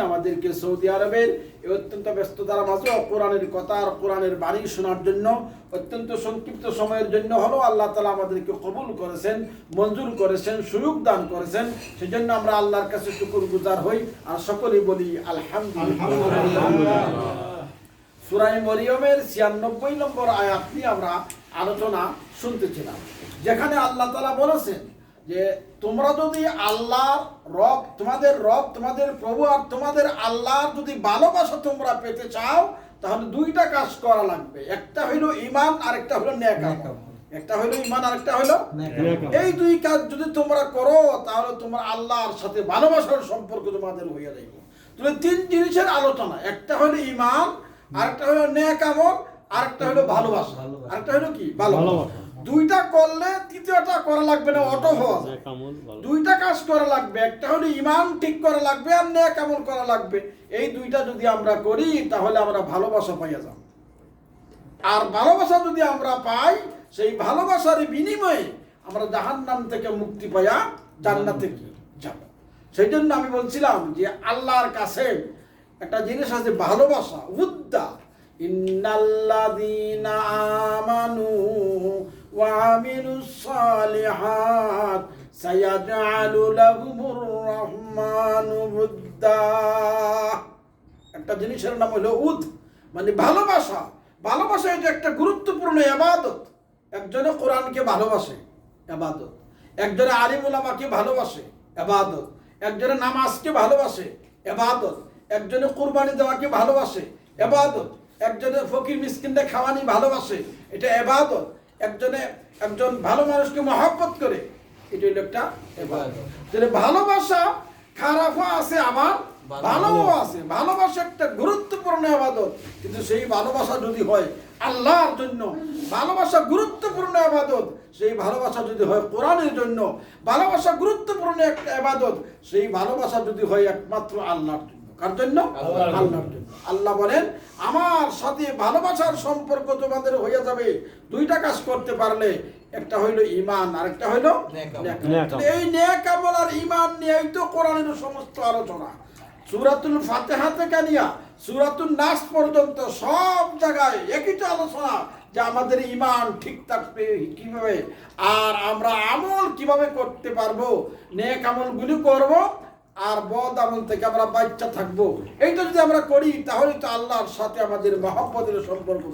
আমাদেরকে সৌদি আরবের এই অত্যন্ত ব্যস্ততার মাঝেও কোরআনের কথা আর কোরআনের বাণী শোনার জন্য অত্যন্ত সংক্ষিপ্ত সময়ের জন্য হলো আল্লাহ তাআলা আমাদেরকে কবুল করেছেন, মঞ্জুর করেছেন, সুযোগ দান করেছেন। সেজন্য আমরা আল্লাহর কাছে শুকরগুজার হই আর সকলেই বলি আলহামদুলিল্লাহ। সূরা মরিয়মের 96 নম্বর আয়াত নিয়ে আমরা আলোচনা শুনতেছিলাম, যেখানে আল্লাহ তাআলা বলেছেন যে তোমরা যদি আল্লাহর রব তোমাদের প্রভু আর তোমাদের আল্লাহর যদি ভালোবাসা তোমরা পেতে চাও তাহলে দুইটা কাজ করা লাগবে। একটা হইলো ঈমান আর একটা হলো নেক আমল। একটা হইলো ঈমান আর একটা হইলো নেক আমল। এই দুই কাজ যদি তোমরা করো তাহলে তোমরা আল্লাহর সাথে ভালোবাসার সম্পর্ক তোমাদের হইয়া যাইবে। তাহলে তিন জিনিসের আলোচনা, একটা হইলো ঈমান, আরেকটা হইলো নেক আমল, আরেকটা হইলো ভালোবাসা। আরেকটা হইলো কি? ভালোবাসা। দুইটা করলে তৃতীয়টা করা লাগবে না, অটো হওয়া যায়। দুইটা কাজ করা লাগবে, একটা হলো ঈমান ঠিক করা লাগবে আর নেক আমল করা লাগবে। এই দুইটা যদি আমরা করি তাহলে আমরা ভালোবাসা পাইয়া যাব। আর ভালোবাসা যদি আমরা পাই, সেই ভালোবাসার বিনিময়ে আমরা জাহান্নাম থেকে মুক্তি পাইয়া জান্নাতে যাব। সেই জন্য আমি বলছিলাম যে আল্লাহর কাছে একটা জিনিস আছে, ভালোবাসা, উদ্দা। ইন্নাল্লাযীনা আমানু ওয়া আমিলুস সালিহাত সায়াজআলু লাহুমুর রাহমানু উদ্দা। একটা জিনিসের নাম হলো উদ, মানে ভালোবাসা। ভালোবাসা এটা একটা গুরুত্বপূর্ণ ইবাদত। একজনে কোরআনকে ভালোবাসে, ইবাদত। একজনে আলিম উলামাকে ভালোবাসে, ইবাদত। একজনে নামাজকে ভালোবাসে, ইবাদত। একজনে কুরবানি দেওয়াকে ভালোবাসে, ইবাদত। একজনে ফকির মিসকিনকে খাওয়ানি ভালোবাসে, এটা ইবাদত। একজন ভালো মানুষকে মহব্বত করে, এটা হলো একটা ইবাদত। তাহলে ভালোবাসা খারাপও আছে আবার ভালোও আছে। ভালোবাসা একটা গুরুত্বপূর্ণ ইবাদত, কিন্তু সেই ভালোবাসা যদি হয় আল্লাহর জন্য, ভালোবাসা গুরুত্বপূর্ণ ইবাদত, সেই ভালোবাসা যদি হয় কোরআনের জন্য, ভালোবাসা গুরুত্বপূর্ণ একটা ইবাদত, সেই ভালোবাসা যদি হয় একমাত্র আল্লাহর জন্য। কার জন্য? আল্লাহর জন্য। আল্লাহ বলেন আমার সাথে ভালোবাসার সম্পর্ক তোমাদের হয়ে যাবে দুইটা কাজ করতে পারলে, একটা হইলো ঈমান আর একটা হইলো নেক আমল। এই নেক আমল আর ঈমান নিয়েই তো কোরআনের সমস্ত আলোচনা। সূরাতুল ফাতিহা থেকে নিয়ে সূরাতুন নাস পর্যন্ত সব জায়গায় একই তো আলোচনা যে আমাদের ঈমান ঠিক থাকবে কিভাবে, আর আমরা আমল কিভাবে করতে পারবো, নেক আমলগুলি করব আর বদ আমল থেকে আমরা বাচ্চা থাকবো। এইটা যদি আমরা করি তাহলে তো আল্লাহর সাথে আমাদের মহব্বতের সম্পর্ক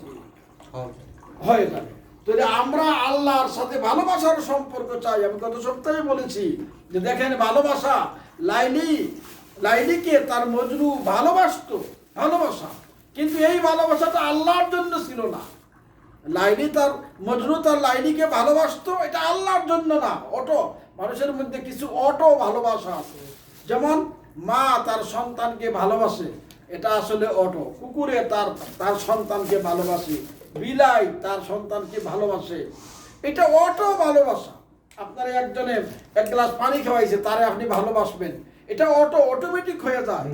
হয়ে যাবে। তাহলে আমরা আল্লাহর সাথে ভালোবাসার সম্পর্ক চাই। আমি গত সপ্তাহে বলেছি যে দেখেন, ভালোবাসা, লাইলিকে তার মজনু ভালোবাসতো, ভালোবাসা, কিন্তু এই ভালোবাসাটা আল্লাহর জন্য ছিল না। মজনু তার লাইলিকে ভালোবাসতো, এটা আল্লাহর জন্য না। মানুষের মধ্যে কিছু ভালোবাসা আছে। যেমন মা তার সন্তানকে ভালোবাসে, এটা আসলে কুকুরে তার সন্তানকে ভালোবাসে, বিলাই তার সন্তানকে ভালোবাসে, এটা ভালোবাসা। আপনার একজনে এক গ্লাস পানি খাওয়াইছে, তারে আপনি ভালোবাসবেন, এটা অটোমেটিক হয়ে যায়।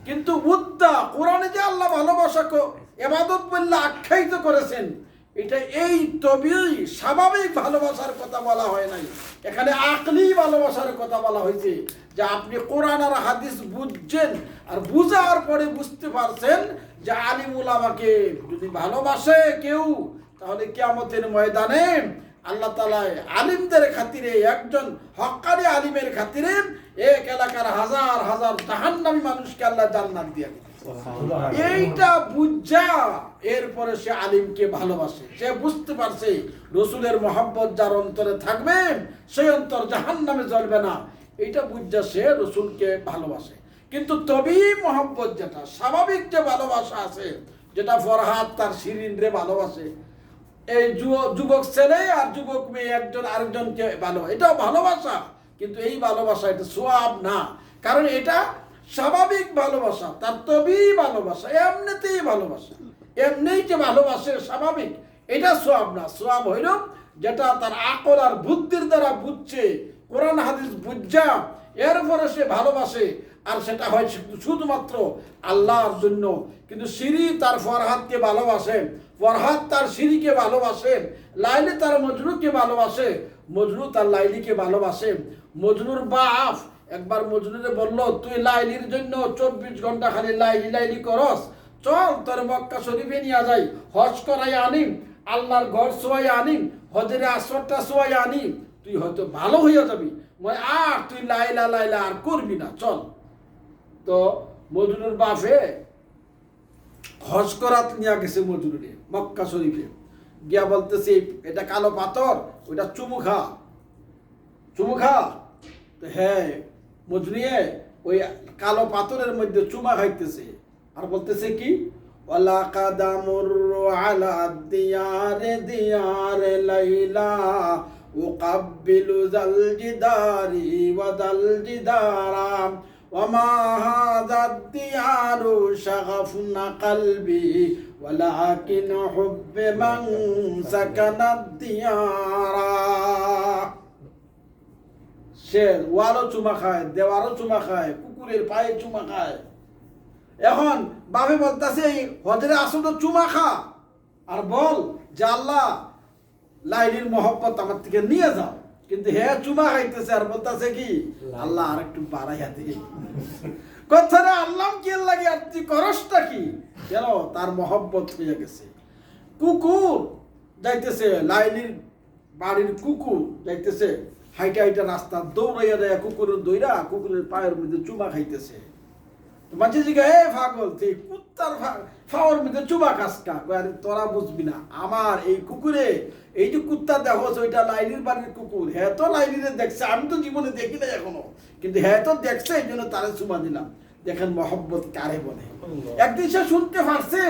কিন্তু উদ্দা, কোরআনে যে আল্লাহ ভালোবাসাকে ইবাদত বলে আখ্যায়িত করেছেন, এটা এই তবেই স্বাভাবিক ভালোবাসার কথা বলা হয় নাই, এখানে আকলি ভালোবাসার কথা বলা হয়েছে। যে আপনি কোরআন আর হাদিস বুঝছেন, আর বুঝার পরে বুঝতে পারছেন যে আলিম উলামাকে যদি ভালোবাসে কেউ, তাহলে কিয়ামতের ময়দানে আল্লাহ তাআলা আলিমদের খাতিরে, একজন হক্কানি আলিমের খাতিরে এক এলাকার হাজার হাজার জাহান্নামী মানুষকে আল্লাহ জান্নাত দিয়ে দিবে। এইটা বুঝা এরপরে সে আলিমকে ভালোবাসে, সে বুঝতে পারছে রসুলের মহব্বত যার অন্তরে থাকবে সেই অন্তর জাহান্নামে জ্বলবে না। এইটা বুঝা সে রসুলকে ভালোবাসে। কিন্তু তবেই মহব্বত, যেটা স্বাভাবিক যে ভালোবাসা আছে, যেটা ফরহাদ তার শিরিন রে ভালোবাসে, এই যুবক ছেলে আর যুবক মেয়ে একজন আরেকজনকে ভালোবাসে, এটাও ভালোবাসা। কিন্তু এই ভালোবাসা এটা সোয়াব না, কারণ এটা স্বাভাবিক ভালোবাসা, তার তবেই ভালোবাসা, এমনিতেই ভালোবাসা, এমনিই যে ভালোবাসে স্বাভাবিক, এটা সোয়াব না। সোয়াব হইল যেটা তার আকল আর বুদ্ধির দ্বারা বুঝছে, কোরআন হাদিস বুঝা এরপরে সে ভালোবাসে, আর সেটা হয় শুধুমাত্র আল্লাহর জন্য। কিন্তু সিরি তার ফরহাদকে ভালোবাসে, ফরহাদ তার সিরিকে ভালোবাসে, লাইলি তার মজনুকে ভালোবাসে, মজনু তার লাইলিকে ভালোবাসে, মজনুর বাপ একবার মজনুরে বলল, তুই লাইলির জন্য 24 ঘন্টা খালি লাইলি লাইলি করস, চল তোর মক্কা শরীফে নিয়ে যাই, হজ করাই আনিম, আল্লাহর ঘর সোয়াই আনিম, হজের আসরটা সোয়াই আনিম, তুই হয়তো ভালো হইয়া যাবি, আর তুই লাইলা লাইলা আর করবি না, চল। তো মজনুর বাপে হজ করাত নিয়ে গেছে মজনুরে মক্কা শরীফে, গিয়া বলতেছে এটা কালো পাথর, ওইটা চুমু খা, চুমু খা। তো হ্যাঁ, মজনুয়ে ওই কালো পাথরের মধ্যে চুমা খাইতেছে আর বলতেছে কি, ওয়ালা কাদামুরু আলা দিয়ারে দিয়ারে লাইলা উকাব্বিলু জাল জিদারি ওয়া দাল জিদারা ওয়ামা হাযা দিয়ারু শাগাফনা কলবি ওয়ালাকিন হুব্বে মান সাকানা দিয়ারা। সে ওয়ারও চুমা খায়, দেওয়ারও চুমা খায়, কুকুরের পায়ে চুমা খায়। এখন বাপে বলতেছে হজরে আসল তো চুমা খা আর বল যে আল্লাহ লাইলির মহব্বত আমার থেকে নিয়ে যাও, কিন্তু হে চুমা খাইতেছে আর বলতেছে কি আল্লাহ আর একটু বাড়াইয়া দিই। কথাটা আল্লাহ কি লাগে আর তুই করসটা কি, কেন তার মহব্বত হয়ে গেছে। কুকুর যাইতেছে, লাইলির বাড়ির কুকুর যাইতেছে হাইটা হাইটা রাস্তা দৌড়াইয়া দেয়, কুকুরের দইরা কুকুরের পায়ের মধ্যে চুমা খাইতেছে। মাঝে জিগা এ পাগল, তুই কুত্তার ফাওয়ার মধ্যে চুমা খাস কা? আরে তোরা বুঝবি না, আমার এই কুকুরে এই যে কুত্তা দেখো ওইটা লাইলির বাড়ির কুকুর, হ্যাঁ তো লাইলিরে দেখছে, আমি তো জীবনে দেখি না এখনো, কিন্তু হ্যাঁ তো দেখছে, এই জন্য তারা চুমা দিলাম। দেখেন মহব্বত কারে বলে। একদিন সে শুনতে পারছে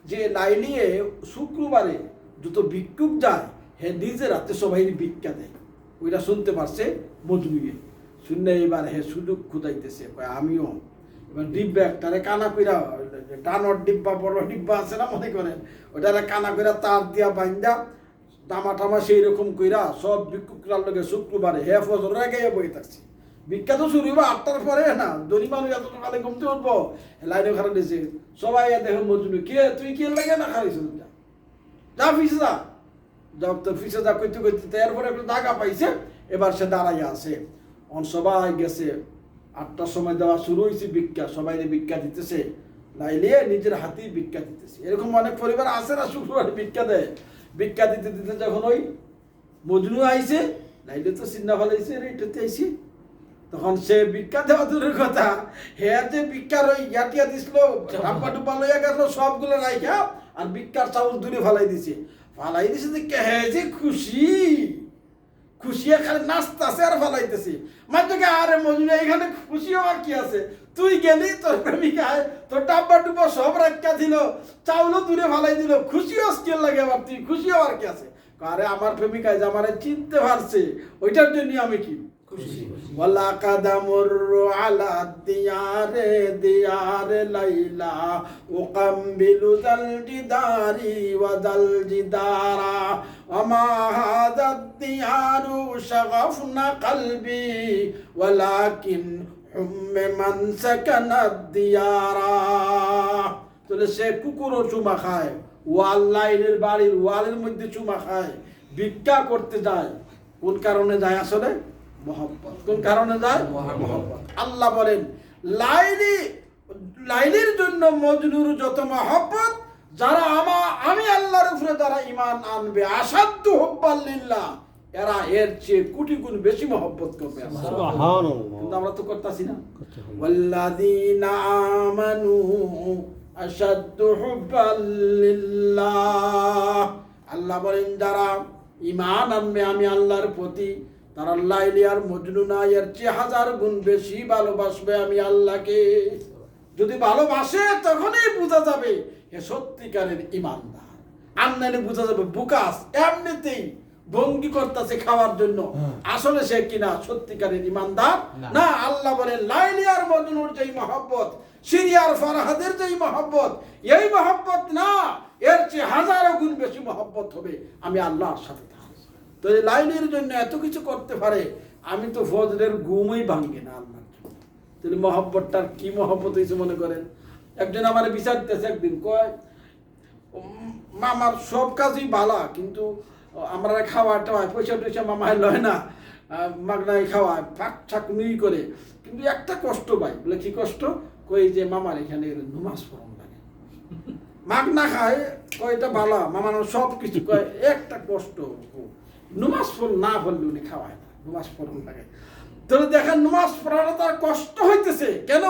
যে লাইলিয়ে শুক্রবারে যত ভিক্ষুক যায় হ্যাঁ নিজে রাতে সবাই ভিক্ষা দেয়, ওইটা শুনতে পারছে মজনুয়ে। শুনে এবার হ্যাঁ সুযোগ খুঁজাইতেছে, আমিও এবার ডিব্বা একটারে কানা কইরা, টানোর ডিব্বা বড় ডিব্বা আছে না মনে করেন, ওটারে কানা কইরা তার দিয়া বাইন্দা টামা টামা সেই রকম কইরা সব ভিক্ষুকরার লগে শুক্রবারে হে ফজর আগে বই থাকছি। ভিক্ষা তো শুরু হইব 8টার পরে না, দড়ি মানুষ এত সকালে ঘুমতে উঠবো, লাইনে খারাপ দিয়েছে সবাই দেখো মজনু কে তুই কে লাগে না খারাইছ, যা ফিসে যা, যা তোর ফিসে যা করতে করতে এরপরে একটু দাগা পাইছে, এবার সে দাঁড়াইয়া আছে। সবাই গেছে, 8টার সময় দেওয়া শুরু হয়েছে ভিক্ষা, সবাই ভিক্ষা দিতেছে, লাইলিয়ে নিজের হাতেই ভিক্ষা দিতেছে। এরকম অনেক পরিবার আছে না শুক্রবারে ভিক্ষা দেয়। ভিক্ষা দিতে দিতে যখন ওই মজনু আইছে, লাইলে তো চিন্তা ফেলাইছে এটাতে আইসি, তখন সে ভিক্ষা দেওয়া দূরের কথা, হ্যাঁ যে ভিক্ষার ওই ইয়াটিয়া দিছিল ডাব্বা ডুব্বা লইয়া গেল সবগুলো রাইখা আর ভিক্ষার চাউল দূরে ফালাই দিছে। ফালাই দিছে যে হ্যাঁ যে খুশি, খুশি এখানে নাচতেছে আর ফালাইতেছে। মাঝে আরে মজনু এখানে খুশি হওয়ার কি আছে, তুই গেলি তোর প্রেমিকায় তোর ডাব্বা ডুব্বা সব রাখা দিল, চাউলও দূরে ফালাই দিল, খুশি স্কেল লাগে, আবার তুই খুশি হওয়ার কি আছে? আরে আমার প্রেমিকায় যে আমার চিনতে পারছে, ওইটার জন্য আমি কি খুশি। ওয়ালা কাদামুরু আলা দিয়ারে দিয়ারে লাইলা উকাম্বিলু জাল জিদারি ওয়া জাল জিদারা ওমা হাযা দিয়ারু শাগাফনা কলবি ওয়ালাকিন হুম্মে মান সাকানা দিয়ারা। তাহলে সে কুকুরও চুমা খায়, ওয়াল লাইনের বাড়ির ওয়ালের মধ্যে চুমা খায়, ভিক্ষা করতে যায়, কোন কারণে যায় আসলে? মহব্বত। কোন কারণে যায়? মহব্বত। আল্লাহ বলেন লাইলির জন্য মজনুর যত মহব্বত, যারা আমি আল্লাহর উপরে যারা ঈমান আনবে, আসাদ্দু হুব্বাল লিল্লাহ, এরা এর চেয়ে কোটি গুণ বেশি মহব্বত করবে। সুবহানাল্লাহ। কিন্তু আমরা তো করতাছি না। ওয়াল্লাযীনা আমানু আসাদ্দু হুব্বাল লিল্লাহ। আল্লাহ বলেন যারা ঈমান আনবে আমি আল্লাহর প্রতি, তারা লাইলি আর মজনু না এর চেয়ে 1000 গুণ বেশি ভালোবাসবে আমি আল্লাহকে। যদি ভালোবাসে তখনই বোঝা যাবে হে সত্যিকারের ঈমানদার, আর নাইলে বোঝা যাবে বুকাস, এমনিতেই ভঙ্গি করতেছে খাওয়ার জন্য, আসলে সে কিনা সত্যিকারের ঈমানদার না। আল্লাহ বলেন লাইলি আর মজনুর যেই মহব্বত, সিরিয়ার ফরহাদের যেই মহব্বত, এই মহব্বত না, এর চেয়ে 1000 গুণ বেশি মহব্বত হবে আমি আল্লাহর সাথে। তো লাইলির জন্য এত কিছু করতে পারে, আমি তো ফজরের ঘুমই ভাঙ্গে না আল্লাহর জন্য, তাহলে মহব্বতটার কি মহব্বত হয়েছে মনে করেন। একজন আমার বিচারতেছে একদিন, কয় মামার সব কাজই ভালো, কিন্তু আমরা খাওয়া টাওয়া পয়সা টয়সা মামায় লয় না, মাগনায় খাওয়ায় ফাঁক ছাক নুই করে, কিন্তু একটা কষ্ট পাই। বলে কি কষ্ট? কই যে মামার এখানে নামাজ পড়ন লাগে, মাগনা খায়, কয় এটা বালা মামার সব কিছু, কয় একটা কষ্ট নামাজ পড় না পড়লে উনি খাওয়ায় না, নামাজ পড়ন লাগে। তাহলে দেখেন নামাজ পড়াটা তার কষ্ট হইতেছে কেন?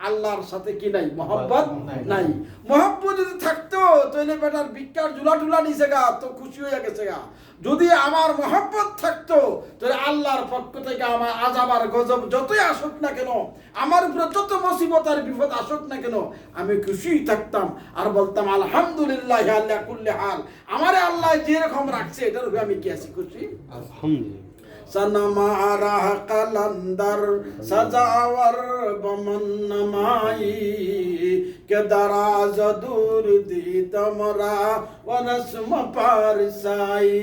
আল্লাহর সাথে কি নাই? মহব্বত নাই। মহব্বত যদি থাকতো তাহলে বেটার ভিক্ষার ঝুলা টুলা নিছে গা, তো খুশি হয়ে গেছে গা। যদি আমার মহব্বত থাকতো তাহলে আল্লাহর পক্ষ থেকে আমার আযাব আর গজব যতই আসুক না কেন, আমার উপরে যত মুসিবত আর বিপদ আসুক না কেন, আমি খুশি থাকতাম আর বলতাম আলহামদুলিল্লাহ আলা কুল্লি হাল। আমারে আল্লাহ যেরকম রাখছে এটার উপরে আমি কি আছি? খুশি আলহামদুলিল্লাহ। सनमारा कलंदर सजावर बमन्नमाई के दराज दूर दी तमरा वनस्म पारसाई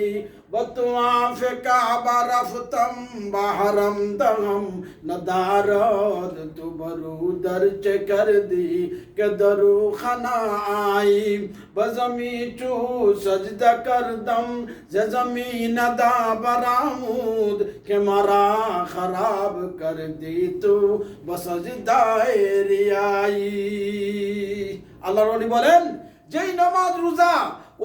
बतुआ फेका बरफतम बहरम दगम नदारद तुबरू दर्ज कर दी के दरू खना आई बजमी चू सजदा कर दम जमीन दा बरामूद के मरा खराब कर दी तू बसजदाए रियाई। আল্লাহর ওলি বলেন যেই নামাজ রোজা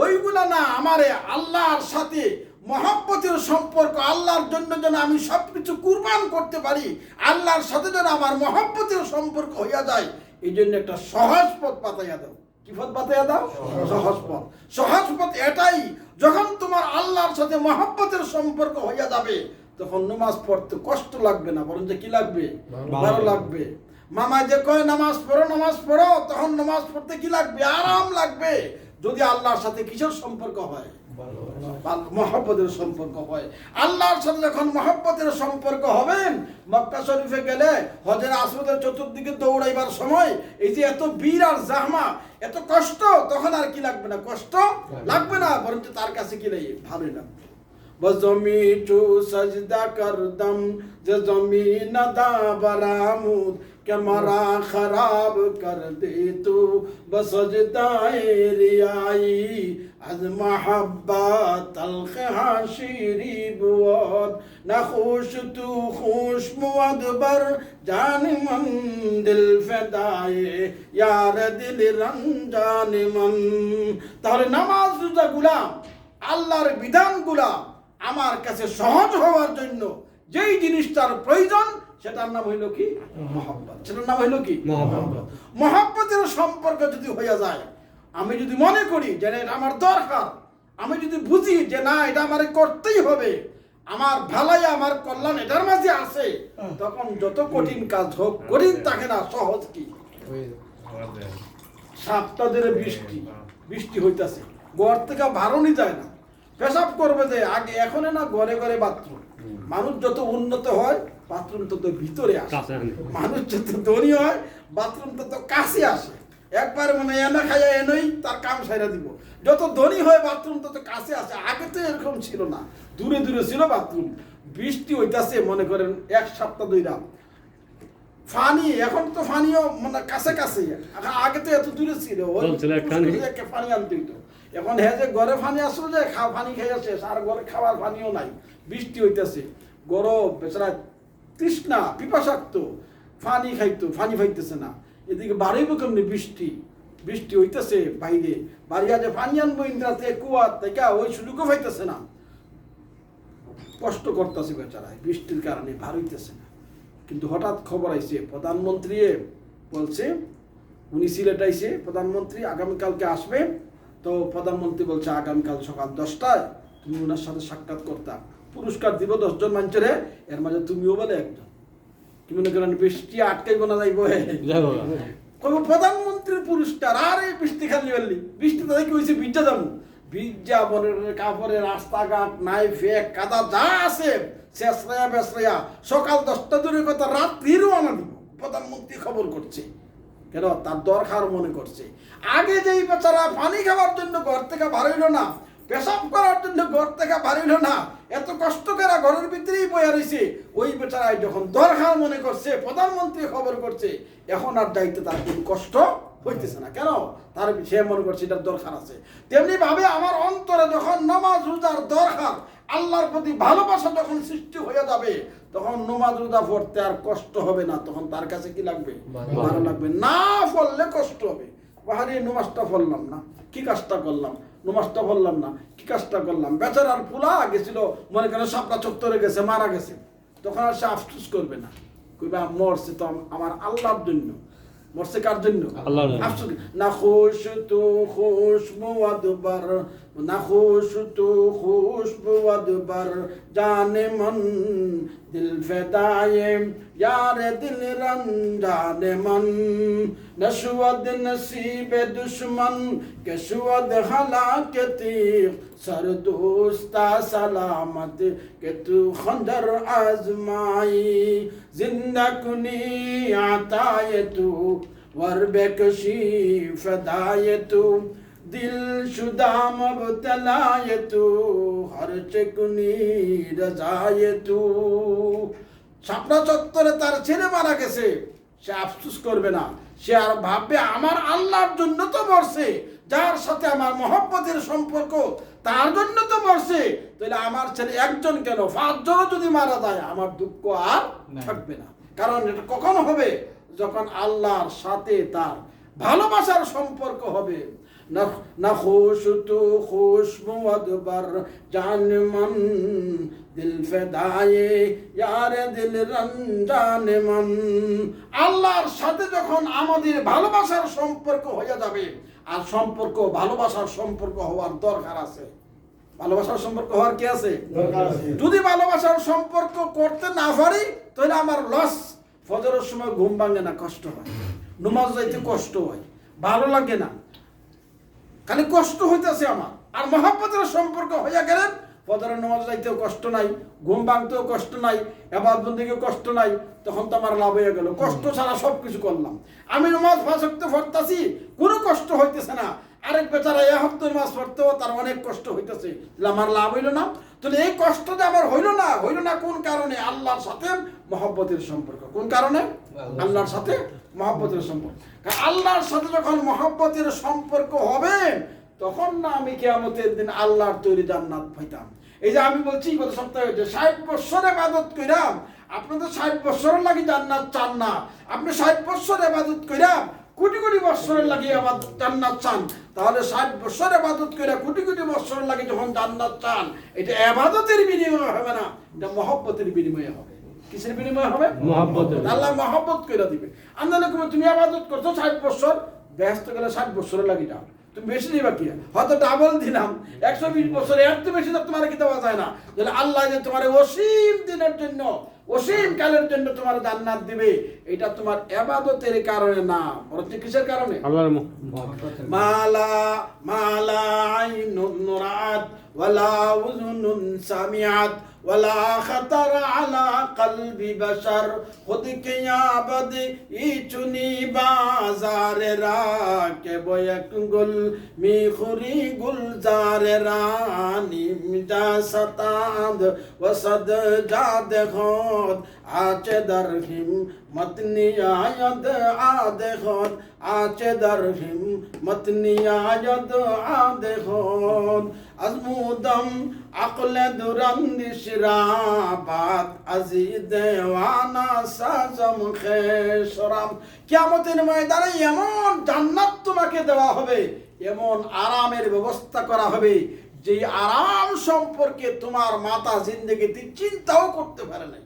ওইগুলা না, আমারে আল্লাহর সাথে মহব্বতের সম্পর্ক, আল্লাহর জন্য যেন আমি সবকিছু কুরবান করতে পারি, আল্লাহর সাথে যেন আমার মহব্বতের সম্পর্ক হইয়া যায়, এই জন্য একটা সহজ পথ বাতাইয়া দাও। কি পথ বাতাইয়া দাও? সহজ পথ। সহজ পথ এটাই, যখন তোমার আল্লাহর সাথে মহব্বতের সম্পর্ক হইয়া যাবে তখন নামাজ পড়তে কষ্ট লাগবে না, বরং যে কি লাগবে? ভালো লাগবে। মামা যে কয় নামাজ পড়ো, তখন নামাজ পড়তে কি লাগবে? আরাম লাগবে। যদি আল্লাহর সাথে কিসের সম্পর্ক হয়? মহব্বতের সম্পর্ক হয়। আল্লাহর সাথে যখন মহব্বতের সম্পর্ক হবেন, মক্কা শরীফে গেলে হজের আসওয়াদের চতুর্দিকে দৌড়াইবার সময় এই যে এত ভিড় আর জাহমা, এত কষ্ট, তখন আর কি লাগবে না? কষ্ট লাগবে না, বরং তার কাছে কি লাগে? ভালোই লাগবে। বজমি চু সজদা করদম যে জমিন দা বরামুদ কে মারা খরাব কর দে তু বসজদায়ে রিয়াই আজ মহব্বত তলখ হাশিরি বুদ নখুশ তু খুশ মুদবর জান মন দিল ফেদায়ে ইয়ার দিল রঞ্জান মন। তাহলে নামাজ রোজাগুলা, আল্লাহর বিধানগুলা আমার কাছে সহজ হওয়ার জন্য যেই জিনিসটার প্রয়োজন সেটার নাম হইল কি? মহব্বত। সেটার নাম হইল কি? মহব্বত। মহব্বতের সম্পর্ক যদি হইয়া যায়, আমি যদি মনে করি যে এটা আমার দরকার, আমি যদি বুঝি যে না এটা আমার করতেই হবে, আমার ভালাই আমার কল্যাণ এটার মাঝে আছে, তখন যত কঠিন কাজ হোক কঠিন থাকে না, সহজ কি? সাতটা দিনে বৃষ্টি হইতাছে, ঘর থেকে বারণই যায় না, পেশাব করবে যে আগে। এখন না ঘরে ঘরে বাথরুম, মানুষ যত উন্নত হয় বাথরুম তত ভিতরে আসে, মানুষ যত ধনী হয় বাথরুম তত কাছে আসে। একবার মানে এনে খাইয়া এনেই তার কাম সাইরা দিব। যত ধনী হয় বাথরুম তত কাছে আসে। আগে তো এরকম ছিল না, দূরে দূরে ছিল বাথরুম। বৃষ্টি হইতাছে মনে করেন এক সপ্তাহ দুই রাত, ফানি এখন তো ফানিও মানে কাছে কাছে, আগে তো এত দূরে ছিল, পানি আনতে হইতো। এখন হ্যাঁ যে ঘরে পানি আসলো যে পানি খেয়ে আসে, আর ঘরে খাওয়ার পানিও নাই। বৃষ্টি হইতেছে, গরম, বেচারা তৃষ্ণা পিপাসাক্ত, পানি খাইতো, পানি পাইতেছে না। এদিকে বাড়িব কেমনি? বৃষ্টি হইতেছে বাইরে, বাড়িয়া যে পানি আনবো ইন্দ্রাতে কুয়া থেকে ওই সুযোগও পাইতেছে না, কষ্ট করতেছে বেচারা, বৃষ্টির কারণে ভার হইতেছে না। কিন্তু হঠাৎ খবর আইছে, প্রধানমন্ত্রী বলছে, উনি সিলেট আইছে, প্রধানমন্ত্রী আগামীকালকে আসবে। তো প্রধানমন্ত্রী বলছে আগামীকাল সকাল 10টায় তুমি ওনার সাথে সাক্ষাৎ করতাম, পুরস্কার দিব 10 জন মানুষের, এর মাঝে তুমিও বলে একজন। কি মনে করেন বৃষ্টি আটকাইব না যাইব? প্রধানমন্ত্রীর পুরস্কার, আর এই বৃষ্টি খালি বললি, বৃষ্টি তাদের কি হয়েছে? ভিজা যাবো, ভিজা কাপড়ের রাস্তাঘাট নাই, ফেক কাদা যা আছে শেষরায়া বেসরায়া, সকাল 10টা দূরের কথা রাত্রিরও আনা দিব। প্রধানমন্ত্রী খবর করছে কেন? তার দরকার মনে করছে। আগে যেই বেচারা পানি খাওয়ার জন্য ঘর থেকে বাড়িল না, পেশাব করার জন্য ঘর থেকে বাড়িল না, এত কষ্ট করে ঘরের ভিতরেই বয়া রয়েছে, ওই বেচারায় যখন দরকার মনে করছে, প্রধানমন্ত্রী খবর করছে, এখন আর যাইতে তার কোনো কষ্ট হইতেছে না। কেন? তার সে মনে করছে এটার দরকার আছে। তেমনি ভাবে আমার অন্তরে যখন নামাজ রোজার দরকার, আল্লাহর প্রতি ভালোবাসা যখন সৃষ্টি হয়ে যাবে, তখন নামাজ রোজা পড়তে আর কষ্ট হবে না। তখন তার কাছে কি লাগবে? ভালো লাগবে। না পড়লে কষ্ট হবে। বাহারি নামাজটা পড়লাম না, কি কাজটা করলাম, নামাজটা পড়লাম না, কি কাজটা করলাম। বেচারার পোলা গেছিল, মনে করেন শাপলা চত্বরে গেছে, মারা গেছে, তখন আর সে আফসোস করবে না, কইবা মরছে তো আমার আল্লাহর জন্য। মরছে কার জন্য? আফসোস না। খুশতু খুশবু আদবার, না খুশতু খুশবু আদবার, জানে মন দিল ফেদায়ে यारे दिल रंजाने मन, नशवद नसीबे दुश्मन के शुवद हलाकती, सरदोस्ता सलामत के तू खंजर आजमाई, जिंदा कुनी आताए तू वरबेकशी फदाए तू, दिल शुदा मबतलाए तू हर चकुनी रजाए तू। শাপলা চত্বরে তার ছেলে মারা গেছে, সে আফসোস করবে না, সে আর ভাববে আমার আল্লাহর জন্য তো মরছে, যার সাথে আমার মহব্বতের সম্পর্ক, তার জন্য তো মরছে। তাহলে আমার ছেলে একজন কেন, 5 জন যদি মারা যায় আমার দুঃখ আর থাকবে না। কারণ এটা কখন হবে? যখন আল্লাহর সাথে তার ভালোবাসার সম্পর্ক হবে। না খুশতু খুশবু আদবার, জান মন দিল ফেদায়ে ইয়ারে দিল রঞ্জানে মন। আল্লাহর সাথে যখন আমাদের ভালোবাসার সম্পর্ক হয়ে যাবে, আর সম্পর্ক ভালোবাসার সম্পর্ক হওয়ার দরকার আছে। ভালোবাসার সম্পর্ক হওয়ার কি আছে? দরকার আছে। যদি ভালোবাসার সম্পর্ক করতে না পারি তাহলে আমার লস। ফজরের সময় ঘুম ভাঙে না, কষ্ট হয়। নামাজ যাইতে কষ্ট হয়, ভালো লাগে না, খালি কষ্ট হইতেছে আমার। আর মহব্বতের সম্পর্ক হইয়া গেলেন, ফজরের নামাজ যাইতেও কষ্ট নাই, ঘুম ভাঙতেও কষ্ট নাই, ইবাদত বন্দেগীও কষ্ট নাই, তখন তো আমার লাভ হয়ে গেল। কষ্ট ছাড়া সব কিছু করলাম। আমি নামাজ 5 ওয়াক্ত পড়তাছি, কোনো কষ্ট হইতেছে না। আরেক বেচারা 1 ওয়াক্ত নামাজ পড়তেও তার অনেক কষ্ট হইতেছে, তাহলে আমার লাভ হইল না? তাহলে এই কষ্ট যে আমার হইল না কোন কারণে? আল্লাহর সাথে মহব্বতের সম্পর্ক। কোন কারণে? আল্লাহর সাথে মহব্বতের সম্পর্ক। আল্লাহর সাথে যখন মহব্বতের সম্পর্ক হবে, তখন না আমি কিয়ামতের দিন আল্লাহর তৈরি জান্নাত পাইতাম। এই যে আমি বলছি গত সপ্তাহে যে 60 বছর ইবাদত কইরাম, আপনি তো 60 বছরের লাগি জান্নাত চান না। আপনি 60 বছর ইবাদত কইরাম কোটি কোটি বছরের লাগি জান্নাত চান, তাহলে 60 বছর ইবাদত কইরা কোটি কোটি বছরের লাগি যখন জান্নাত চান, এটা ইবাদতের বিনিময়ে হবে না, এটা মহব্বতের বিনিময়ে হবে। কিসের বিনিময়ে হবে? মহব্বতের। আল্লাহ মহব্বত কইরা দিবে। আন্দালে তুমি ইবাদত করছো 60 বছর, ব্যস্ত গেলে 60 বছরের লাগি যাও, তুমি বেশি দিবা কি? হয়তো ডাবল দিলাম, 120 বছরে এত বেশি তো তোমার কি দেওয়া যায় না। তাহলে আল্লাহ যে তোমার অসীম দিনের জন্য, অসীম কালের জন্য তোমার জান্নাত দিবে, এটা তোমার ইবাদতের কারণে না, বরং কিসের কারণে? আল্লাহর মহব্বতের। মালা আইনুন রাত ওয়ালা উযুনুন সামিআত ওয়ালা খাতার আলা কলবি বাশার, খুদ কে আবাদ ই চুনি বাজারে রাকে বয়ক গুল মিখুরি গুলজার রানি মিজা সতাদ ওয়াসদ জাদ খোদ আচে দরহিম মতনি আয়দ আদে খোদ আচে দরহিম মতনি আয়দ আদে খোদ আজমুদম আকলে দুরন্দিশ রাবাত আজি দেওয়ানা সাজম খেশরাম। কিয়ামতের ময়দানে এমন জান্নাত তোমাকে দেওয়া হবে, এমন আরামের ব্যবস্থা করা হবে, যে আরাম সম্পর্কে তোমার মাতা জিন্দেগিতে চিন্তাও করতে পারে নাই।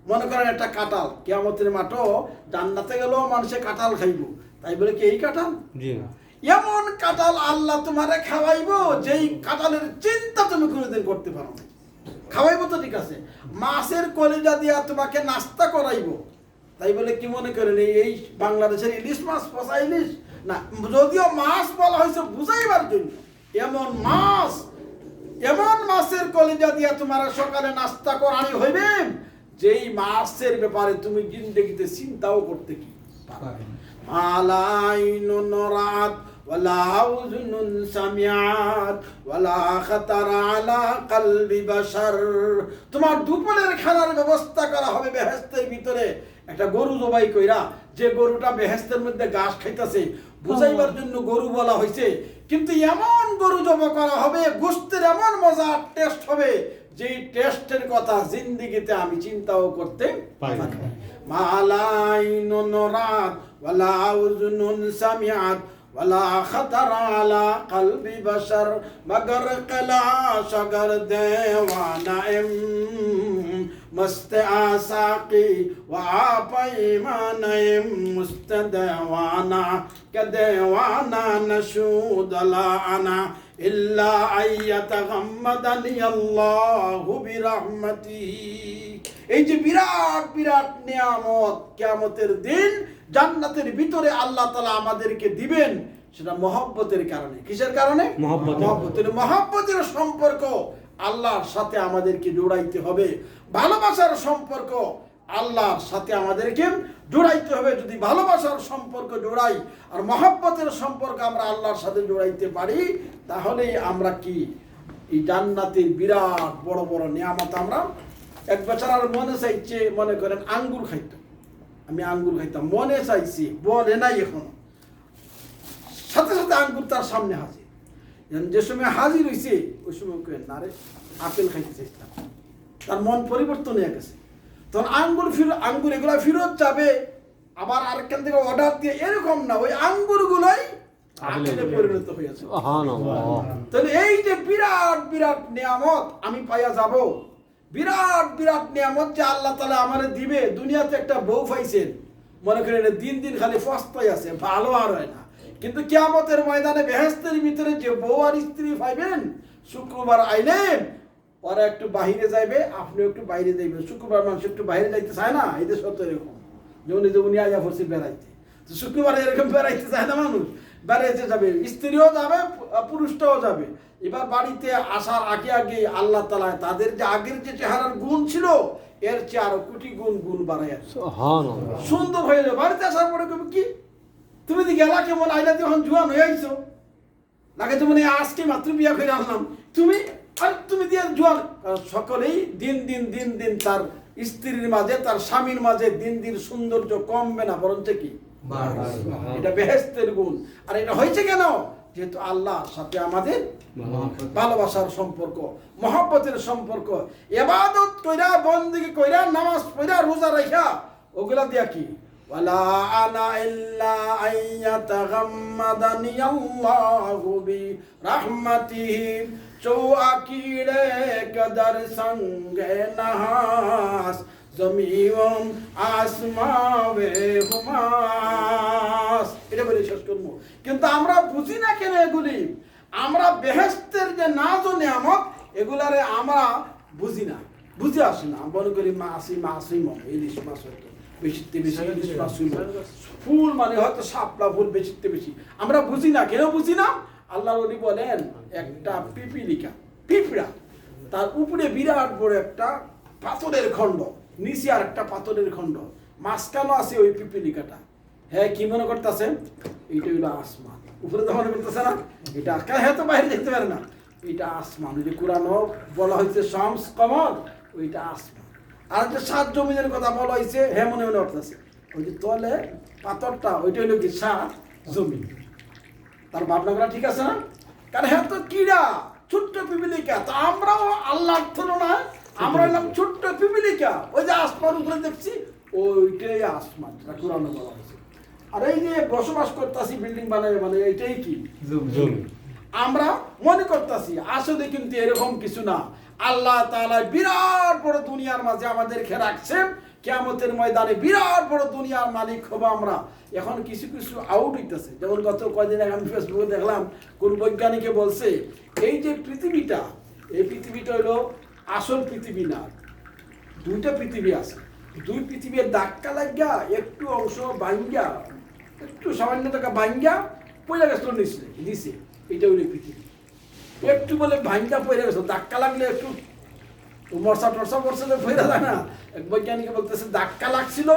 মনে করেন একটা কাঁঠাল, কিয়ামতের মাঠও জান্নাতে গেলেও মানুষে কাঁঠাল খাইব, তাই বলে কি এই কাঁঠাল? জি না। এমন কাঁঠাল আল্লাহ তোমারে খাওয়াইবো, যেই কাঁঠালের চিন্তা তুমি কোনোদিন করতে পারো না। খাওয়াইবো তো ঠিক আছে, মাছের কলিজা দিয়া তোমাকে নাস্তা করাইবো, তাই বলে কি মনে করেন এই বাংলাদেশের ইলিশ মাছ পচা ইলিশ না? যদিও মাছ বলা হয়েছে বুঝাইবার জন্য, এমন মাছ, এমন মাছের কলিজা দিয়া তোমার সকালে নাস্তা করানি হইবে, যেই মাছের ব্যাপারে তুমি জিন্দেগিতে চিন্তাও করতে কি পারবে না। আলাইনুন রাত ওয়ালা উযুনুন সামিআত ওয়ালা খাতার আলা কলবি বাশার। তোমার দুপুরের খানার ব্যবস্থা করা হবে বেহেশতের ভিতরে। একটা গরু জবাই কইরা, যে গরুটা বেহেশতের মধ্যে ঘাস খাইতেছে, বুঝাইবার জন্য গরু বলা হয়েছে, কিন্তু এমন গরু জবাই করা হবে, গোশতের এমন মজা টেস্ট হবে, যে টেস্টের কথা জিন্দেগিতে আমি চিন্তাও করতে পারি না। মা লা আইনুন রাত ওয়ালা উযুনুন সামিআত ওয়ালা খাতারা আলা কলবি বাশার মগর কলা সগর দেওয়ানা मस्त आसाकी वापैमाना मुस्तदवाना कदेवाना नशूदलाना इल्ला अय्यतगम्मदनी अल्लाहु बिरहमतिही। এই যে বিরাট বিরাট নিয়ামত কিয়ামতের দিন জান্নাতের ভিতরে আল্লাহ তাআলা আমাদেরকে দিবেন, সেটা মহব্বতের কারণে। কিসের কারণে? মহব্বতের সম্পর্ক আল্লাহর সাথে আমাদেরকে জোড়াইতে হবে, ভালোবাসার সম্পর্ক আল্লাহর সাথে আমাদেরকে জোড়াইতে হবে। যদি ভালোবাসার সম্পর্ক জোড়াই আর মহব্বতের সম্পর্ক আমরা আল্লাহর সাথে জোড়াইতে পারি, তাহলেই আমরা কি এই জান্নাতের বিরাট বড় বড় নিয়ামত আমরা। এক বেচারার মনে চাইছে, মনে করেন আঙ্গুর খাইতাম, আমি আঙ্গুর খাইতাম, মনে চাইছি, বলে নাই এখনো, সাথে সাথে আঙ্গুর তার সামনে হাজির। যে সময় হাজির হয়েছে ওই সময় না রে আপেল খাইতে চাইতাম, তার মন পরিবর্তন হয়ে গেছে। তখন আঙ্গুর এগুলা ফেরত যাবে, আবার আরেকখান থেকে অর্ডার দিয়ে, এরকম না, ওই আঙ্গুর গুলাই আপেলে পরিণত হয়েছে। তাহলে এই যে বিরাট বিরাট নিয়ামত আমি পাইয়া যাব, বিরাট বিরাট নিয়ামত যে আল্লাহ তাআলা আমারে দিবে। দুনিয়াতে একটা বউ পাইছেন, মনে করেন দিন দিন খালি ফস্তাই আছে, ভালো আর হয় না। কিন্তু কিয়ামতের ময়দানে বেহেশতের ভিতরে যে বউ আর স্ত্রী পাইবেন, শুক্রবার আইলেন ওরা একটু বাইরে যাইবে, আপনি একটু বাইরে যাইবেন। শুক্রবার মানুষ একটু বাইরে যাইতে চায় না, এই দেশ তো এরকম, যেমন উনি আয়া পড়ছে বেড়াইতে, তো শুক্রবার এরকম বেড়াইতে চায় না মানুষ, বেড়াইতে যাবে, স্ত্রীও যাবে, পুরুষটাও যাবে। এবার বাড়িতে আসার আগে আগে আল্লাহ তাআলা তাদের যে আগের যে চেহারার গুণ ছিল এর চেয়ে আরো কোটি গুণ গুণ বাড়াইয়া সুন্দর হয়ে যাবে। বাড়িতে আসার পরে কি তুমি দি গেলা কেমন, আইলা যখন জুয়ান হয়ে আইছো, লাগে যেমন আজকে মাত্র বিয়া করে আনলাম, তুমি দিয়ে জুয়ান। সকলেই দিন দিন দিন দিন তার স্ত্রীর মাঝে, তার স্বামীর মাঝে দিন দিন সৌন্দর্য কমবে না, বরঞ্চ কি এটা বেহেশতের গুণ। আর এটা হয়েছে কেন? যেহেতু আল্লাহর সাথে আমাদের ভালোবাসার সম্পর্ক, মহব্বতের সম্পর্ক। ইবাদত কইরা, বন্দেগী কইরা, নামাজ পড়া, রোজা রাখা, ওগুলা দিয়া কি ওয়ালা আনা ইল্লা আইয়াতাগাম্মাদানি আল্লাহু বিরহমাতিহি চৌআকিরে কদর সঙ্গে নহাস জমিওম আসমাওয়ে হুমাস। এটা বলে শেষ করবো। কিন্তু আমরা বুঝি না কেন এগুলি? আমরা বেহেশতের যে নাজ ও নিয়ামত এগুলারে আমরা বুঝি না, বুঝে আসি না। মনে করি মাসি ইলিশ মাছ হয়তো বেশিতে বেশি, ইলিশ মাছ ফুল মানে হয়তো শাপলা ফুল বেশিতে বেশি, আমরা বুঝি না। কেন বুঝি না? আল্লাহর ওলি বলেন একটা পিঁপড়া, তার উপরে বিরাট বড় একটা পাথরের খণ্ড, নিচে আর একটা পাথরের খণ্ড, মাঝখানে আছে ওই পিপিলিকাটা। হ্যাঁ, কি মনে করতেছে? এইটা হইলো আসমান। উপরে তো মনে করতেছে না এটা, হ্যাঁ তো বাইরে দেখতে পারে না, এটা আসমান। ওই যে কোরআনও বলা হয়েছে শামস কমর, ওইটা আসমান। আর যে 7 জমিনের কথা বলা হয়েছে, হ্যাঁ মনে করতেছে ওই যে তলে পাথরটা, ওইটা হইলো কি 7 জমিন। তার ভাবনা করা ঠিক আছে না? কারণ হ্যাঁ তো কিরা ছোট্ট পিপিলিকা, তো আমরাও আল্লাহর তুলনায় আমরা হলাম ছোট্ট পিপিলিকা। ওই যে আসমান উপরে দেখছি, ওইটাই আসমান, যেটা কোরআনে বলা হয়েছে। আর এই যে বসবাস করতেছি, বিল্ডিং বানাই, মানে এইটাই কি আমরা মনে করতেছি, আসলে কিন্তু এরকম কিছু না। আল্লাহ তাআলা বিরাট বড় দুনিয়ার মাঝে আমাদেরকে রাখছেন, কিয়ামতের ময়দানে বিরাট বড় দুনিয়ার মালিক হবো আমরা। এখন কিছু কিছু আউট হইতেছে, যেমন গত কয়েকদিন আগে আমি ফেসবুকে দেখলাম কোন বৈজ্ঞানিকে বলছে এই যে পৃথিবীটা, এই পৃথিবীটা হলো আসল পৃথিবী না, 2টা পৃথিবী আছে। 2 পৃথিবীর ধাক্কা লাগিয়া একটু অংশ ভাঙ্গা, একটু সামান্য টাকা ভাঙ্গা পয়লা গেছিল নিচে, এটা হইলো পৃথিবী। একটু বলে ভাঙ্গা পয়লা গেছিল, ধাক্কা লাগলে একটু মরসা পড়ছে যে ফেরা যায় না। এক বৈজ্ঞানিক বলতেছে ধাক্কা লাগছিল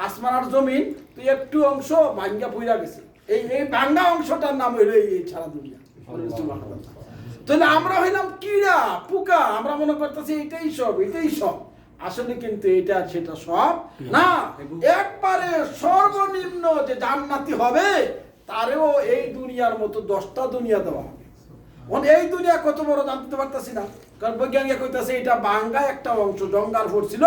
আসমান আর জমিন, তো একটু অংশ ভাঙ্গা পয়লা গেছে, এই ভাঙ্গা অংশটার নাম হইলো এই সারা দুনিয়া। তাহলে আমরা হইলাম কিড়া পোকা, আমরা মনে করতেছি এটাই সব। আসলে কিন্তু এটা সেটা সব না। একবারে সর্বনিম্ন যে জান্নাতি হবে তারেও এই দুনিয়ার মতো 10টা দুনিয়া দেওয়া হবে। এই দুনিয়া কত বড় জানতে পারতেছি না, কারণ বৈজ্ঞানিক কইতাছে এটা বাঙ্গা একটা অংশ জঙ্গল পড়ছিল,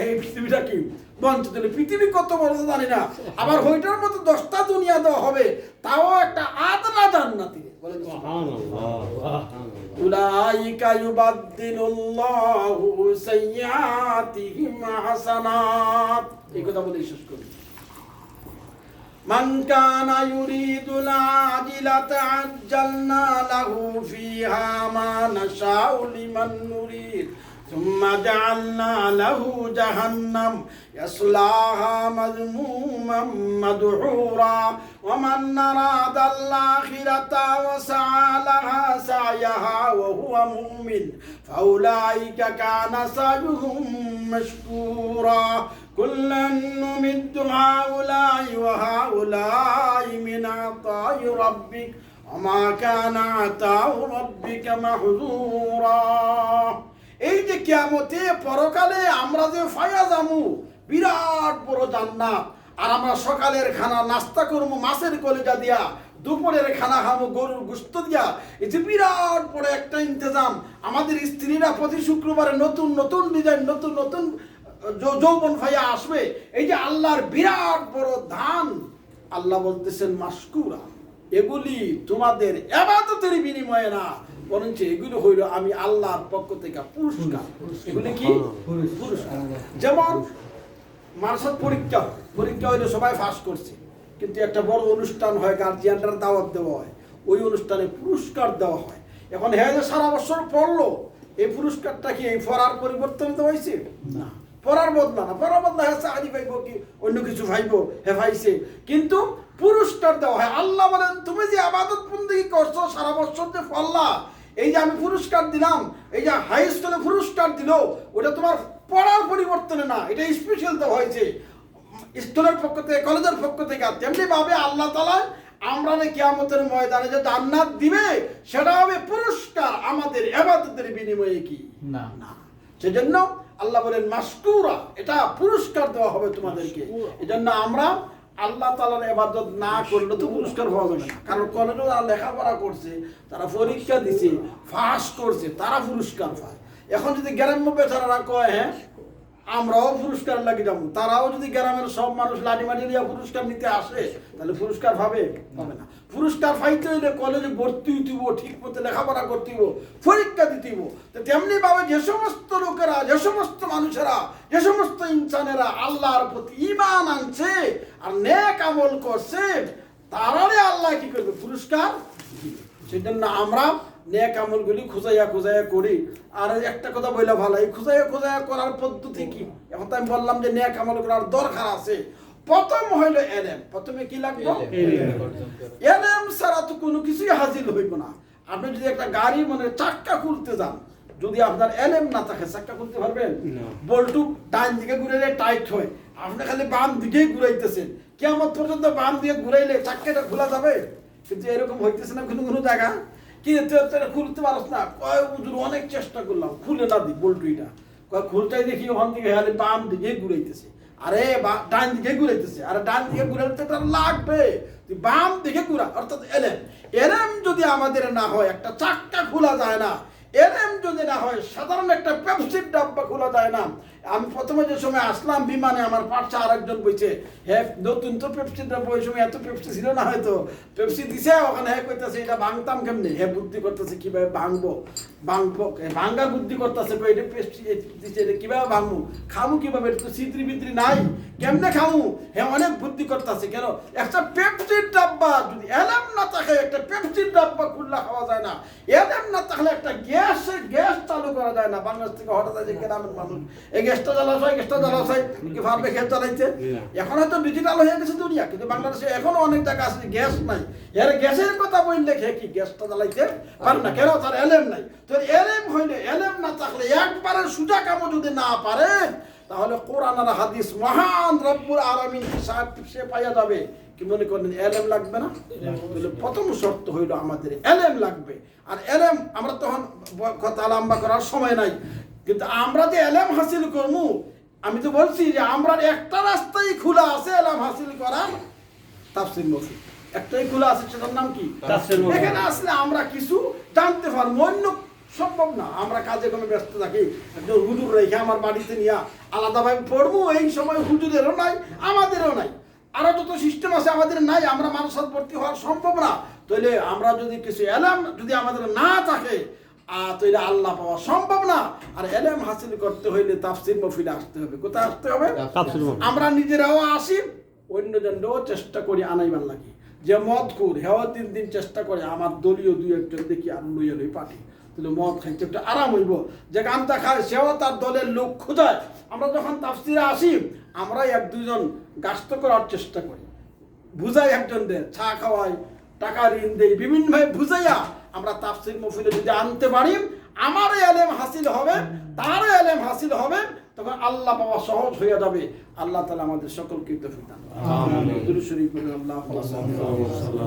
এই পৃথিবীটা কি বঞ্চিত, পৃথিবী কত বড় জানি না, আবার ওইটার মতো 10টা দুনিয়া দেওয়া হবে, তাও একটা আদনা জান্নাতি। বলে উলাইকা ইউবাদদিলুল্লাহু সাইয়্যাতিহিম হাসানাত, এই কথা বলে শেষ করি। মান কানা ইউরিদুল আজিলাতা আজ্জালনা লাহু ফিহা মা নাশাউ লিমান নুরিদ সুম্মা জাআলনা লাহু জাহান্নাম ইয়াসলাহা মাযমুমান মাদহুরা ওয়া মান আরাদাল আখিরাতা ওয়া সা'a লাহা সা'য়াহা ওয়া হুয়া মুমিন ফাউলাইকা কানা সা'য়ুহুম মাশকুরা কুল্লান নুমিদ্দু হাউলাই ওয়া হাউলাই মিন আতাই রাব্বিক ওয়া মা কানা আতাউ রাব্বিকা মাহযুরা। এই যে কিয়ামতে পরকালে আমরা যে ফায়া যামু বিরাট বড় জান্নাত, আর আমরা সকালের খানা নাস্তা করবো মাছের কলিজা দিয়া, দুপুরের খানা খাবো গরুর গোশত দিয়া, এই যে বিরাট বড় একটা ইন্তজাম। আমাদের স্ত্রীরা প্রতি শুক্রবারে নতুন নতুন ডিজাইন, নতুন নতুন যৌবন ফাইয়া আসবে। এই যে আল্লাহর বিরাট বড় দান, আল্লাহ বলতেছেন মাশকুরা, এগুলি তোমাদের ইবাদতের বিনিময়ে না, বরঞ্চ এগুলো হইল আমি আল্লাহর পক্ষ থেকে পুরস্কার। এগুলি কি পুরস্কার? যেমন মার্শাল পরীক্ষা, পরীক্ষা হইলে সবাই পাস করছে, কিন্তু একটা বড় অনুষ্ঠান হয়, গার্জিয়ানরা দাওয়াত দেওয়া হয়, ওই অনুষ্ঠানে পুরস্কার দেওয়া হয়। এখন হ্যাঁ যে সারা বছর পড়লো, এই পুরস্কারটা কি এই পড়ার পরিবর্তন হয়েছে? না, পড়ার বদলা না, পড়ার বদলা হ্যাঁ চাকরি পাইব কি অন্য কিছু পাইব, হ্যাঁ পাইছে, কিন্তু পুরস্কার দেওয়া হয়। আল্লাহ বলেন তুমি যে ইবাদত বন্দেগী করছো সারা বছর যে পড়লা, এই যে আমি পুরস্কার দিলাম, এই যে হাই স্কুলে পুরস্কার দিল, ওটা তোমার পড়ার পরিবর্তনে না, এটা স্পেশাল দেওয়া হয়েছে স্কুলের পক্ষ থেকে, কলেজের পক্ষ থেকে। তেমনি ভাবে আল্লাহ তাআলা আমরা কিয়ামতের ময়দানে যে জান্নাত দিবে, সেটা হবে পুরস্কার আমাদের ইবাদতের বিনিময়ে কি না না। সেজন্য আল্লাহ বলেন মাশকুরা, এটা পুরস্কার দেওয়া হবে তোমাদেরকে। এজন্য আমরা আল্লাহ তাআলার ইবাদত না করলে তো পুরস্কার পাওয়া যাবে না। কারণ কলেজে যারা লেখাপড়া করছে, তারা পরীক্ষা দিছে, পাস করছে, তারা পুরস্কার পায়। এখন যদি গ্রাম্য বেচারারা কয় হ্যাঁ আমরাও পুরস্কার লাগে যাবো, তারাও যদি গ্রামের সব মানুষ লাঠি মাটি দিয়া পুরস্কার নিতে আসে, তাহলে পুরস্কার পাবে? পাবে না। পুরস্কার পাইতে হইলে কলেজে ভর্তি হইতে হইব, ঠিক মতো লেখাপড়া করতে হইব, পরীক্ষা দিতে হইব। তো তেমনি ভাবে যে সমস্ত লোকেরা, যে সমস্ত মানুষেরা, যে সমস্ত ইনসানেরা আল্লাহর প্রতি ঈমান আনছে আর নেক আমল করছে, তারারে আল্লাহ কি করবে? পুরস্কার দিবে। সেজন্য আমরা নেক আমলগুলি খুঁজাইয়া খুঁজাইয়া করি। আর একটা কথা বললে ভালো, এই খুঁজাইয়া খুঁজাইয়া করার পদ্ধতি কি? এখন তো আমি বললাম যে নেক আমল করার দরকার আছে। প্রথম হইল এলেম। প্রথমে কি লাগবে? এলেম ছাড়া তো কোনো কিছুই হাজির হইব না। আপনি যদি একটা গাড়ি মানে চাক্কা খুলতে যান, যদি আপনার এলেম না থাকে চাক্কা খুলতে পারবেন? বল্টু ডান দিকে ঘুরাইলে টাইট হয়, আপনি খালি বাম দিকেই ঘুরাইতেছেন, কিয়ামত পর্যন্ত বাম দিকে ঘুরাইলে চাক্কাটা খোলা যাবে? কিন্তু এরকম হইতেছে না কোনো কোনো জায়গা, কি খুলতে পারছ না, কয় হুজুর অনেক চেষ্টা করলাম খুলে না দি বল্টুইটা, কয় খুলতেই দেখি ওখান থেকে খালি বাম দিকে ঘুরাইতেছে, আরে ডান দিকে ঘুরাইতেছে, আরে ডান দিকে ঘুরাইতে তার লাগবে, তুই বাম দিকে ঘুরা। অর্থাৎ এলেম, এলেম যদি আমাদের না হয় একটা চাক্কা খোলা যায় না, এলেম যদি না হয় সাধারণ একটা পেপসির ডাব্বা খোলা যায় না। আমি প্রথমে যে সময় আসলাম বিমানে, আমার পাশে আরেকজন বইছে হ্যাঁ নতুন তো পেপসির ডাব্বা, ওই সময় এত পেপসি ছিল না, হয়তো পেপসি দিছে, ওখানে হ্যাঁ কইতেছে এটা ভাঙতাম কেমনি, হ্যাঁ বুদ্ধি করতেছে কিভাবে ভাঙবো, ভাঙ্গা বুদ্ধি করতেছে, এটা পেপসি দিচ্ছে এটা কিভাবে ভাঙবো, খামু কিভাবে, তো সিদ্রি বিদ্রি নাই, কেমনে খামু, হ্যাঁ অনেক বুদ্ধি করতেছে। কেন? একটা পেপসির ডাব্বা যদি এলেম না থাকে, একটা পেপসির ডাব্বা খুললা খাওয়া যায় না। এলেম না থাকলে একটা গ্যাস চালু করা যায় না। বাংলাদেশ থেকে হঠাৎ আছে গ্রামের মানুষ এই গ্যাসটা জ্বালাশয় কি ভাববে গ্যাস জ্বালাইছে? এখন হয়তো ডিজিটাল হয়ে গেছে দুনিয়া, কিন্তু বাংলাদেশে এখনো অনেক জায়গা আছে গ্যাস নাই। এর গ্যাসের কথা বললে কি গ্যাসটা জ্বালাইতে পারে না? কেন? তার এলেম নাই। তো এলেম হইলে, এলেম না থাকলে একবারে সোজা কামও যদি না পারে, তাহলে কোরআন আর হাদিস মহান রব্বুল আলামিন সে পাইয়া যাবে। কি মনে করেন এলেম লাগবে না? প্রথম শর্ত হইল আমাদের এলেম লাগবে। আর এলেম আমরা তখন কথা লম্বা করার সময় নাই, কিন্তু আমরা যে এলেম হাসিল করবো, আমি তো বলছি যে আমরা একটা রাস্তাই খোলা আছে এলেম হাসিল করার, তাফসীর মফিদ। একটাই খোলা আছে, সেটার নাম কি? তাফসীর মুফিদ। এখানে আসলে আমরা কিছু জানতে পারবো, অন্য সম্ভব না। আমরা কাজে কোনো ব্যস্ত থাকি, একজন হুজুর রেখে আমার বাড়িতে নিয়ে আলাদাভাবে পড়বো, এই সময় হুজুরেরও নাই, আমাদেরও নাই, আরো যত সিস্টেম আছে আমাদের নাই, আমরা মানসাদ ভর্তি হওয়া সম্ভব না। তাহলে আমরা যদি কিছু এলাম যদি আমাদের না থাকে, তাহলে আল্লাহ পাওয়া সম্ভব না। আর এলেম হাসিল করতে হইলে তাফসীর মাহফিলে আসতে হবে। কোথায় আসতে হবে? তাফসীর মাহফিল। আমরা নিজেরাও আসি, অন্যজনও চেষ্টা করি আনাইবার লাগে। যে মদ খুর হেও দিন দিন চেষ্টা করে আমার দলীয় দুই একজন দেখি আর লইয়া লই পাঠি, তাহলে মদ খাইতে একটা আরাম হইব। যে গানটা খায় সেও তার দলের লোক খোঁজায়। আমরা যখন তাফসীরে আসি, আমরা এক দুজন গাস্ত করার চেষ্টা করি, বুঝাই একজনদের, চা খাওয়াই, টাকা ঋণ দেই, বিভিন্নভাবে বুঝাইয়া আমরা তাফসীর মাহফিলে যদি আনতে পারি, আমারও এলেম হাসিল হবে, তারও এলেম হাসিল হবে, তখন আল্লাহ পাওয়া সহজ হয়ে যাবে। আল্লাহ তাআলা আমাদের সকলকে তৌফিক দান করুন। আমিন। দুরূদ শরীফ পড়ুন। আল্লাহুম্মা সাল্লি আলা